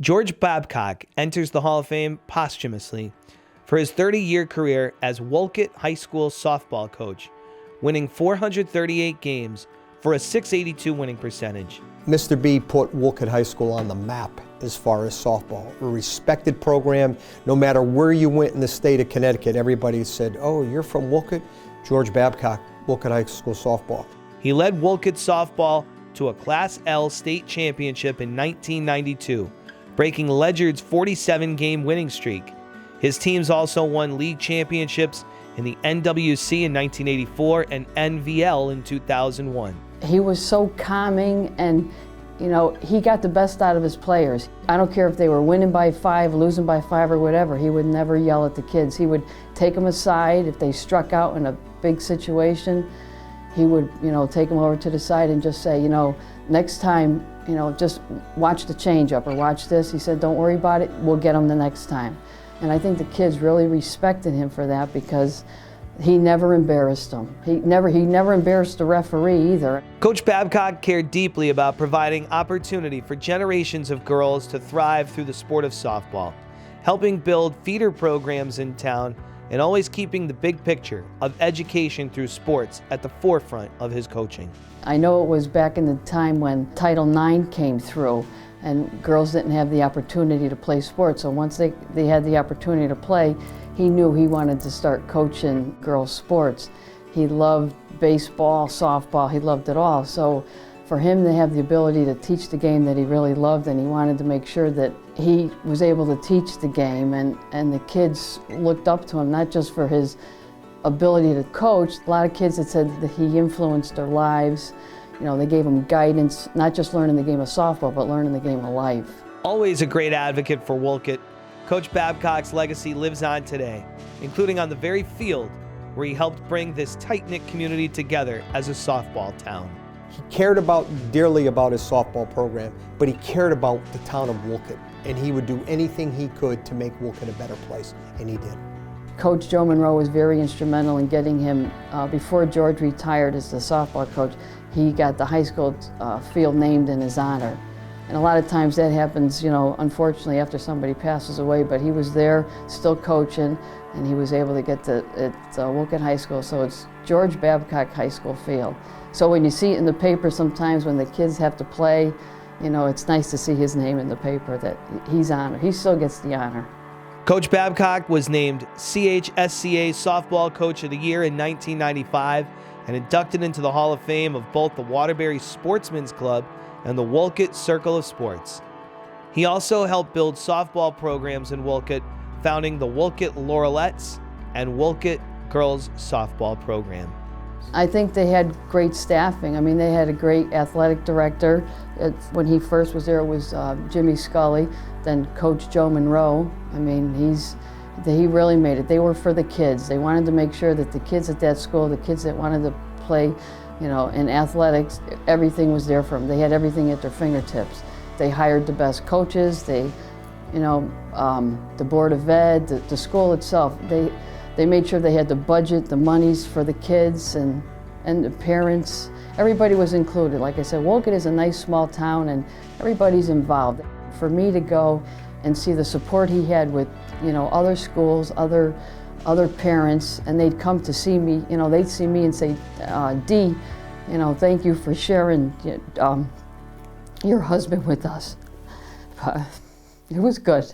George Babcock enters the Hall of Fame posthumously for his 30-year career as Wolcott High School softball coach, winning 438 games for a .682 winning percentage. Mr. B put Wolcott High School on the map as far as softball. A respected program. No matter where you went in the state of Connecticut, everybody said, "Oh, you're from Wolcott?" George Babcock, Wolcott High School softball. He led Wolcott softball to a Class L state championship in 1992, breaking Ledyard's 47-game winning streak. His teams also won league championships in the NWC in 1984 and NVL in 2001. He was so calming, and he got the best out of his players. I don't care if they were winning by 5, losing by 5 or whatever, he would never yell at the kids. He would take them aside if they struck out in a big situation. He would, take them over to the side and just say, next time, just watch the changeup or watch this. He said, don't worry about it, we'll get them the next time. And I think the kids really respected him for that because he never embarrassed them. He never embarrassed the referee either. Coach Babcock cared deeply about providing opportunity for generations of girls to thrive through the sport of softball, helping build feeder programs in town and always keeping the big picture of education through sports at the forefront of his coaching. I know it was back in the time when Title IX came through and girls didn't have the opportunity to play sports. So once they had the opportunity to play, he knew he wanted to start coaching girls' sports. He loved baseball, softball, he loved it all. So for him to have the ability to teach the game that he really loved, and he wanted to make sure that he was able to teach the game, and the kids looked up to him, not just for his ability to coach. A lot of kids had said that he influenced their lives. They gave them guidance, not just learning the game of softball, but learning the game of life. Always a great advocate for Wolcott, Coach Babcock's legacy lives on today, including on the very field where he helped bring this tight-knit community together as a softball town. He cared dearly about his softball program, but he cared about the town of Wolcott, and he would do anything he could to make Wolcott a better place, and he did. Coach Joe Monroe was very instrumental in getting him, before George retired as the softball coach, he got the high school field named in his honor. And a lot of times that happens, unfortunately after somebody passes away, but he was there still coaching, and he was able to get to Wolcott High School, so it's George Babcock High School field. So when you see it in the paper sometimes when the kids have to play, it's nice to see his name in the paper that he's honored. He still gets the honor. Coach Babcock was named CHSCA Softball Coach of the Year in 1995 and inducted into the Hall of Fame of both the Waterbury Sportsman's Club and the Wolcott Circle of Sports. He also helped build softball programs in Wolcott, founding the Wolcott Laurelettes and Wolcott Girls Softball Program. I think they had great staffing. I mean, they had a great athletic director. When he first was there, it was Jimmy Scully, then Coach Joe Monroe. I mean, he really made it. They were for the kids. They wanted to make sure that the kids at that school, the kids that wanted to play, in athletics, everything was there for them. They had everything at their fingertips. They hired the best coaches. The Board of Ed, the school itself, they made sure they had the budget, the monies for the kids and the parents. Everybody was included. Like I said, Wolcott is a nice small town and everybody's involved. For me to go and see the support he had with, other schools, other parents, and they'd come to see me, they'd see me and say, Dee, thank you for sharing your husband with us. It was good.